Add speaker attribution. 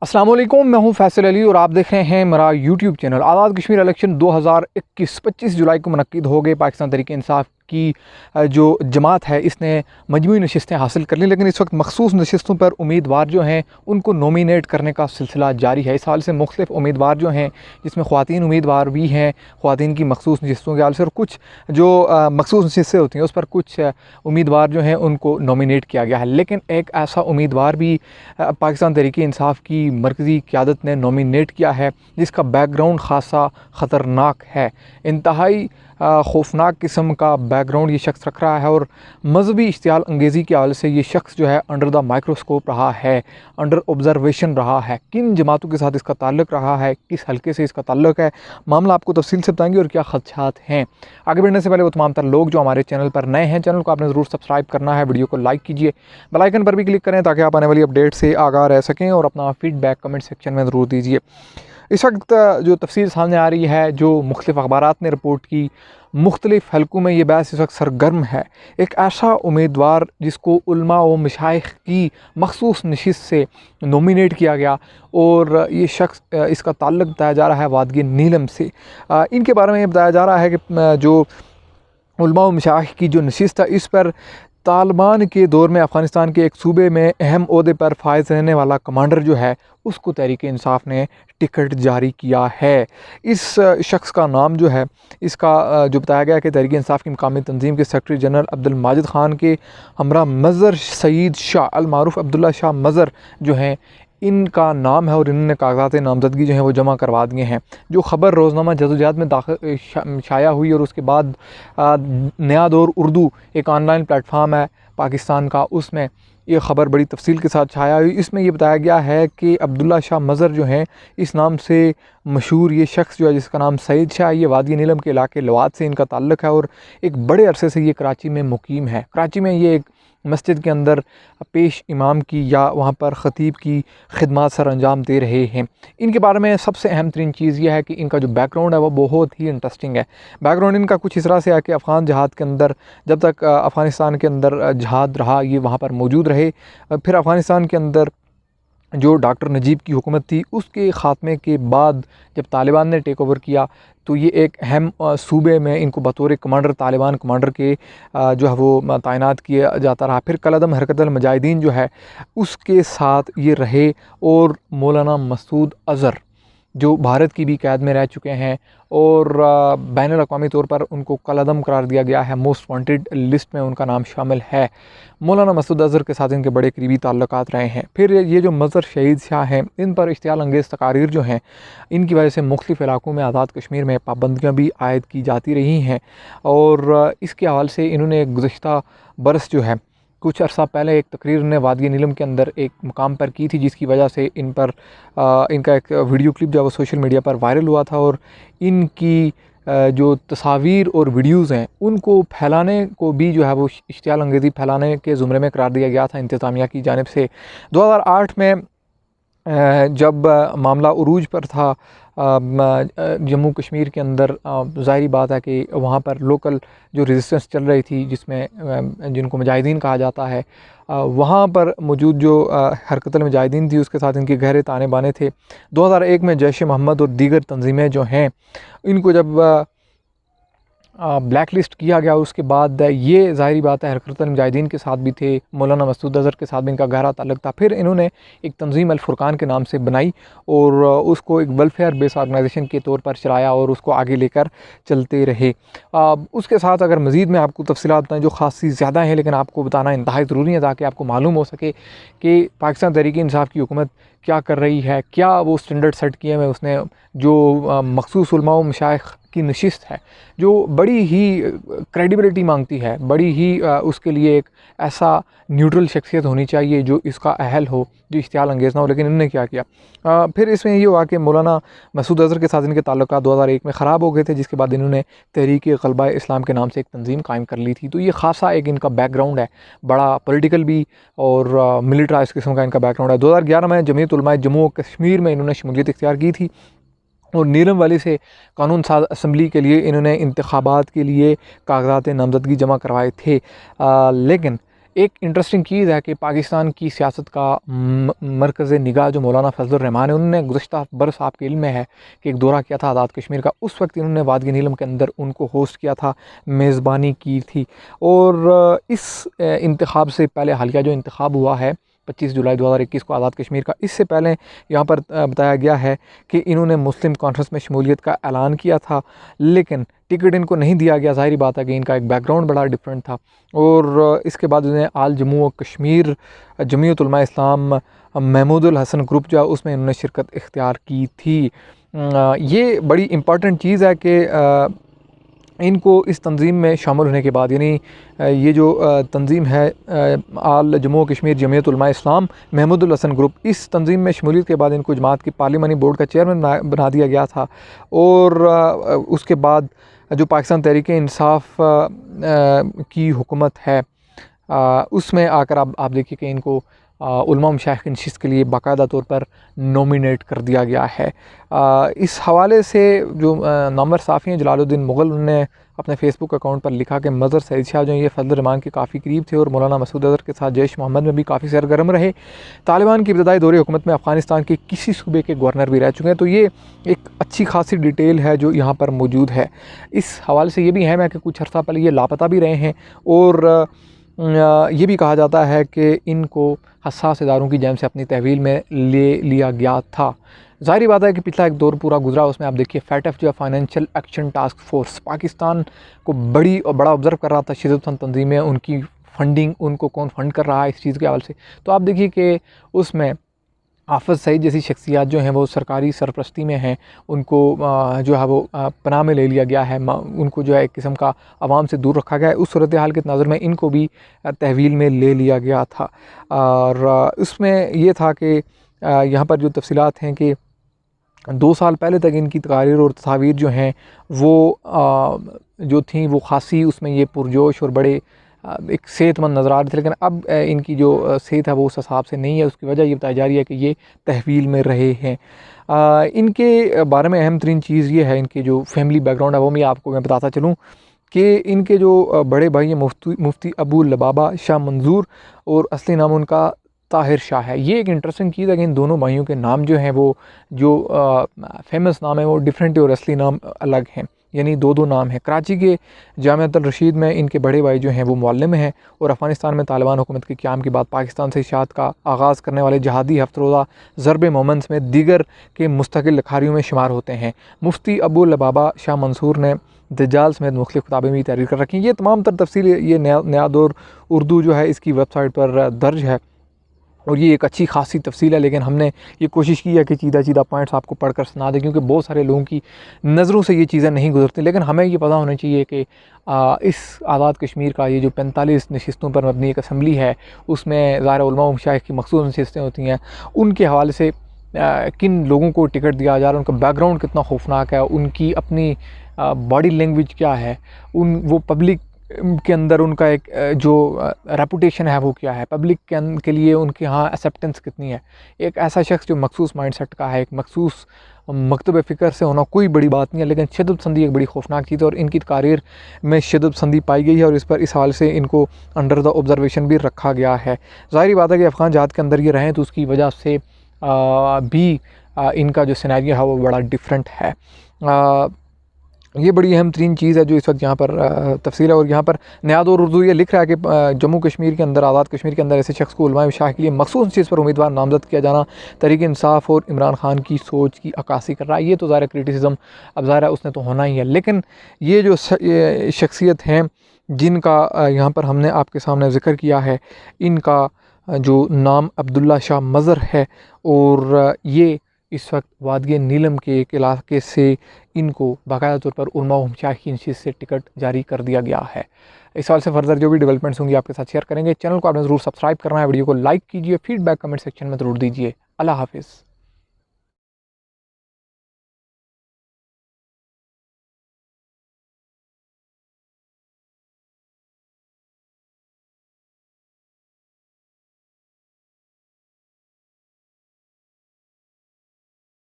Speaker 1: अस्सलाम वालेकुम, मैं हूं फैसल अली और आप देख रहे हैं मेरा YouTube channel. Azad Kashmir election 2021 25 जुलाई को मुनक्किद हो गए। पाकिस्तान तहरीक इंसाफ की जो जमात है इसने मजमूई नशिस्तें हासिल कर लीं, लेकिन इस वक्त मखसूस नशिस्तों पर उम्मीदवार जो हैं उनको नॉमिनेट करने का सिलसिला जारी है। इस हाल से मुख्तलिफ उम्मीदवार जो हैं, जिसमें ख़वातीन उम्मीदवार भी हैं, ख़वातीन की मखसूस नशिस्तों के हाल से, और कुछ जो मखसूस नशिस्तें होती हैं उस पर कुछ उम्मीदवार जो हैं उनको नॉमिनेट किया गया है। लेकिन एक ऐसा उम्मीदवार भी पाकिस्तान तहरीक इंसाफ की मरकज़ी क़यादत ने नॉमिनेट किया है जिसका बैकग्राउंड ख़ासा ख़तरनाक है। इंतहाई खौफनाक किस्म का बैकग्राउंड ये शख्स रख रहा है और मजहबी इश्तियाल अंगेज़ी के हवाले से ये शख्स जो है अंडर द माइक्रोस्कोप रहा है, अंडर ऑब्जर्वेशन रहा है। किन जमातों के साथ इसका ताल्लुक़ रहा है, किस हल्के से इसका ताल्लुक़ है, मामला आपको तफसील से बताएंगे और क्या खदशात हैं। आगे बढ़ने से पहले वो तमाम तर लोग जो हमारे चैनल पर नए हैं, चैनल को आपने ज़रूर सब्सक्राइब करना है, वीडियो को लाइक कीजिए, बेल आइकन पर भी क्लिक करें ताकि आप आने वाली अपडेट से आगाह रह सकें, और अपना फीडबैक कमेंट सेक्शन में ज़रूर दीजिए। इस वक्त जो तफसील सामने आ रही है, जो मुख्तलिफ अखबारात ने रिपोर्ट की, मुख्तलिफ हलकों में ये बहस इस वक्त सरगर्म है। एक ऐसा उम्मीदवार जिसको उलमा व मशाइख की मखसूस नशिस्त से नॉमिनेट किया गया, और ये शख्स इसका ताल्लुक़ बताया जा रहा है वादगी नीलम से। इनके बारे में ये बताया जा रहा है कि जो उलमा व मशाइख की जो नशिस्त है इस पर तालिबान के दौर में अफ़गानिस्तान के एक सूबे में अहम ओहदे पर फायज़ रहने वाला कमांडर जो है उसको तहरीक इंसाफ ने टिकट जारी किया है। इस शख्स का नाम जो है, इसका जो बताया गया कि तहरीक इंसाफ की मकामी तंजीम के सेक्रेटरी जनरल अब्दुल माजिद ख़ान के हमरा मज़र सईद शाह अल मारूफ़ अब्दुल्ला शाह मज़र जो हैं, इनका नाम है और इन्होंने कागज़ात नामज़दगी जो है वो जमा करवा दिए हैं। जो ख़बर रोज़नामा जदोजहद में शाया हुई और उसके बाद नया दौर उर्दू एक ऑनलाइन प्लेटफार्म है पाकिस्तान का, उसमें ये ख़बर बड़ी तफसील के साथ छाया हुई। इसमें ये बताया गया है कि अब्दुल्ला शाह मज़र जो हैं, इस नाम से मशहूर ये शख्स जो है जिसका नाम सईद शाह, ये वादी नीलम के इलाके लवाद से इनका ताल्लुक़ है और एक बड़े अरसे से ये कराची में मुकीम है। कराची में ये एक मस्जिद के अंदर पेश इमाम की या वहाँ पर ख़तीब की खिदमत सर अंजाम दे रहे हैं। इनके बारे में सबसे अहम तरीन चीज़ यह है कि इनका जो बैकग्राउंड है वो बहुत ही इंटरेस्टिंग है। बैकग्राउंड इनका कुछ इस तरह से है कि अफ़गान जहाद के अंदर, जब तक अफ़गानिस्तान के अंदर जहाद रहा, ये वहाँ पर मौजूद रहे। फिर अफ़गानिस्तान के अंदर जो डॉक्टर नजीब की हुकूमत थी उसके ख़ात्मे के बाद जब तालिबान ने टेक ओवर किया तो ये एक अहम सूबे में इनको बतौर कमांडर, तालिबान कमांडर के जो है वो तैनात किया जाता रहा। फिर कलअदम हरकतुल मुजाहिदीन जो है उसके साथ ये रहे, और मौलाना मसूद अज़हर जो भारत की भी क़ैद में रह चुके हैं और बैनुल अक़वामी तौर पर उनको कलअदम करार दिया गया है, मोस्ट वांटेड लिस्ट में उनका नाम शामिल है। मौलाना मसूद अज़हर के साथ इनके बड़े करीबी ताल्लुकात रहे हैं। फिर ये जो मज़र शहीद शाह हैं, इन पर इश्तियाल अंगेज़ तकारीर जो हैं, इनकी वजह से मुख्तलिफ़ इलाकों में आज़ाद कश्मीर में पाबंदियाँ भी आयद की जाती रही हैं, और इसके हवाले से इन्होंने गुज़श्ता बरस जो है कुछ अर्सा पहले एक तकरीर ने वादी नीलम के अंदर एक मुकाम पर की थी, जिसकी वजह से इन पर इनका एक वीडियो क्लिप जो है वो सोशल मीडिया पर वायरल हुआ था, और इनकी जो तस्वीर और वीडियोज़ हैं उनको फैलाने को भी जो है वो इश्तियाल अंगेज़ी फैलाने के ज़ुमरे में करार दिया गया था इंतज़ामिया की जानिब से। 2008 में जब मामला उरूज पर था जम्मू कश्मीर के अंदर, ज़ाहिरी बात है कि वहाँ पर लोकल जो रेजिस्टेंस चल रही थी, जिसमें जिनको मुजाहिदीन कहा जाता है, वहाँ पर मौजूद जो हरकतुल मुजाहिदीन थी उसके साथ इनके गहरे ताने बाने थे। 2001 में जैश मोहम्मद और दीगर तंजीमें जो हैं इनको जब ब्लैक लिस्ट किया गया, उसके बाद ये ज़ाहिरी बात है हरकतुल मुजाहिदीन के साथ भी थे, मौलाना मसूद अज़हर के साथ भी इनका गहरा ताल्लुक़ था। फिर इन्होंने एक तंजीम अल फुरकान के नाम से बनाई और उसको एक वेलफेयर बेस ऑर्गेनाइजेशन के तौर पर चलाया और उसको आगे लेकर चलते रहे। उसके साथ अगर मज़ीद में आपको तफसीलात बताएँ जो ख़ासी ज़्यादा हैं, लेकिन आपको बताना इंतहाई ज़रूरी है ताकि आपको मालूम हो सके कि पाकिस्तान तहरीक इंसाफ की हुकूमत क्या कर रही है, क्या वो स्टैंडर्ड सेट किए हुए उसने, जो मखसूस उलमा व मशाइख की नशिस्त है जो बड़ी ही क्रेडिबिलिटी मांगती है, बड़ी ही उसके लिए एक ऐसा न्यूट्रल शख्सियत होनी चाहिए जो इसका अहल हो, जो इश्तियाल अंगेज़ ना हो। लेकिन इन्होंने क्या किया, फिर इसमें ये हुआ कि मौलाना मसूद अज़हर के साथ इनके ताल्लुकात 2001 में ख़राब हो गए थे, जिसके बाद इन्होंने तहरीक ग़लबा इस्लाम के नाम से एक तंजीम कायम कर ली थी। तो ये ख़ासा एक इनका बैकग्राउंड है, बड़ा पॉलिटिकल भी और मिलिट्राइज़ किस्म का इनका बैकग्राउंड है। 2011 में जमीयत उलमा जम्मू और कश्मीर में इन्होंने शमूलियत इख्तियार की थी और नीलम वाली से कानून साज असम्बली के लिए इन्होंने इंतखाबात के लिए कागज़ात नामज़दगी जमा करवाए थे। लेकिन एक इंटरेस्टिंग चीज़ है कि पाकिस्तान की सियासत का मरकज़ निगाह जो मौलाना फजलुर रहमान है, उन्होंने गुज़श्ता बरस आपके इल्म में है कि एक दौरा किया था आज़ाद कश्मीर का। उस वक्त इन्होंने वादगी नीलम के अंदर उनको होस्ट किया था, मेज़बानी की थी। और इस इंतखाब से पहले हालिया जो इंतखाब हुआ है 25 जुलाई 2021 को आज़ाद कश्मीर का, इससे पहले यहाँ पर बताया गया है कि इन्होंने मुस्लिम कॉन्फ्रेंस में शमूलियत का ऐलान किया था, लेकिन टिकट इनको नहीं दिया गया। ज़ाहिर बात है कि इनका एक बैकग्राउंड बड़ा डिफरेंट था। और इसके बाद उन्हें आल जम्मू और कश्मीर जमीयत उलमा इस्लाम महमूदुल हसन ग्रुप जो है उसमें इन्होंने शिरकत इख्तियार की थी। ये बड़ी इम्पॉर्टेंट चीज़ है कि इनको इस तंज़ीम में शामिल होने के बाद, यानी ये जो तंज़ीम है आल जम्मू कश्मीर जमीयत उलमा इस्लाम महमूदुल हसन ग्रुप, इस तंज़ीम में शमूलियत के बाद इनको जमात की पार्लिमानी बोर्ड का चेयरमैन बना दिया गया था। और उसके बाद जो पाकिस्तान तहरीक इंसाफ की हुकूमत है उसमें आकर आप देखिए कि इनको उलमा मशाइख की नशिस्त के लिए बाकायदा तौर पर नॉमिनेट कर दिया गया है। इस हवाले से जो नामवर साफ़ी हैं जलालुद्दीन मुग़ल, उन्होंने अपने फ़ेसबुक अकाउंट पर लिखा कि मज़र सईद शाह जो ये फजल रहमान के काफ़ी करीब थे और मौलाना मसूद अज़हर के साथ जैश मोहम्मद में भी काफ़ी सरगर्म रहे। तालिबान की इब्तदाई दौरे हुकूमत में अफ़गानिस्तान के किसी सूबे के गवर्नर भी रह चुके हैं। तो ये एक अच्छी खासी डिटेल है जो यहाँ पर मौजूद है। इस हवाले से ये भी है कि कुछ अर्सा पहले ये लापता भी रहे हैं और ये भी कहा जाता है कि इनको हसास इदारों की जानिब से अपनी तहवील में ले लिया गया था। ज़ाहिर बात है कि पिछला एक दौर पूरा गुजरा, उसमें आप देखिए फैटफ जो है financial action task force Pakistan को बड़ा ऑब्ज़र्व कर रहा था। शिदतपसंद तंजीमें, उनकी फ़ंडिंग, उनको कौन फ़ंड कर रहा है इस चीज़ के हवाले से। तो आप देखिए कि उसमें हाफ़िज़ सईद जैसी शख्सियात जो हैं वो सरकारी सरपरस्ती में हैं, उनको जो है वो पनाह में ले लिया गया है, उनको जो है एक किस्म का आवाम से दूर रखा गया है। उस सूरत हाल के नज़र में इनको भी तहवील में ले लिया गया था। और उसमें ये था कि यहाँ पर जो तफसीलात हैं कि 2 साल पहले तक इनकी तकारीर और तस्वीर जो हैं वो जो थी वो खासी उसमें ये पुरजोश और बड़े एक सेहतमंद नज़र आ रहे थे। लेकिन अब इनकी जो सेहत है वो उस हिसाब से नहीं है। उसकी वजह ये बताई जा रही है कि ये तहवील में रहे हैं। इनके बारे में अहम तरीन चीज़ ये है, इनके जो फैमिली बैकग्राउंड है वो मैं बताता चलूँ कि इनके जो बड़े भाई हैं मुफ्ती अबू लबाबा शाह मंजूर और असली नाम उनका ताहिर शाह है। ये एक इंटरेस्टिंग चीज़ है कि इन दोनों भाइयों के नाम जो हैं वो जो फेमस नाम है वो डिफरेंट है और असली नाम अलग हैं, यानी दो नाम हैं। कराची के जामियातुल रशीद में इनके बड़े भाई जो हैं वो मुअल्लिम हैं और अफ़गानिस्तान में तालिबान हुकूमत के क़याम के बाद पाकिस्तान से इशाअत का आगाज़ करने वाले जहादी हफ्तरोज़ा ज़रब मोमेंट्स में दीगर के मुस्तकिल लिखारियों में शुमार होते हैं। मुफ्ती अबू लबाबा शाह मंसूर ने दज्जाल समेत मुख्तलिफ़ किताबें भी तहरीर कर रखी हैं। ये तमाम तर तफसील ये नया दौर उर्दू जो है इसकी वेबसाइट पर दर्ज है और ये एक अच्छी खासी तफसील है। लेकिन हमने ये कोशिश की है कि सीधा पॉइंट्स आपको पढ़कर सुना दें, क्योंकि बहुत सारे लोगों की नज़रों से ये चीज़ें नहीं गुजरती। लेकिन हमें ये पता होना चाहिए कि इस आज़ाद कश्मीर का ये जो 45 नशिस्तों पर मबनी एक असम्बली है, उसमें ज़ाहिर उलमा व मशाइख की मखसूस नशिस्तें होती हैं। उनके हवाले से किन लोगों को टिकट दिया जा रहा है, उनका बैकग्राउंड कितना खौफनाक है, उनकी अपनी बॉडी लैंग्वेज क्या है, वो पब्लिक के अंदर उनका एक जो रेपुटेशन है वो क्या है, पब्लिक के लिए उनके यहाँ एक्सेप्टेंस कितनी है। एक ऐसा शख्स जो मखसूस माइंडसेट का है, एक मखसूस मकतब फ़िक्र से होना कोई बड़ी बात नहीं है, लेकिन शिद्दत पसंदी एक बड़ी खौफनाक चीज़ है और इनकी तकारीर में शिद्दत पसंदी पाई गई है और इस हवाले से इनको अंडर द ऑब्ज़र्वेशन भी रखा गया है। ज़ाहिर बात है कि अफ़गान जहाद के अंदर ये रहें तो उसकी वजह से भी इनका जो सिनेरियो है वो बड़ा डिफरेंट है। ये बड़ी अहम तरीन चीज़ है जो इस वक्त यहाँ पर तफसील है। और यहाँ पर नया दौर उर्दू ये लिख रहा है कि जम्मू कश्मीर के अंदर, आज़ाद कश्मीर के अंदर ऐसे शख्स को उलमा शाह के लिए मखसूस चीज़ पर उम्मीदवार नामज़द किया जाना तहरीक इंसाफ और इमरान खान की सोच की अक्कासी कर रहा है। ये तो ज़ाहिर क्रिटिसिज्म अब ज़ाहिर है उसने तो होना ही है। लेकिन ये जो शख्सियत हैं जिनका यहाँ पर हमने आपके सामने ज़िक्र किया है, इनका जो नाम अब्दुल्ला शाह मज़र है और ये इस वक्त वादिय नीलम के एक इलाके से इनको बाकायदा तौर पर उलमा व मशाइख की नशिस्त से टिकट जारी कर दिया गया है। इस साल से फर्दर जो भी डेवलपमेंट्स होंगी आपके साथ शेयर करेंगे। चैनल को आपने ज़रूर सब्सक्राइब करना है, वीडियो को लाइक कीजिए, फीडबैक कमेंट सेक्शन में ज़रूर दीजिए। अल्लाह हाफिज़।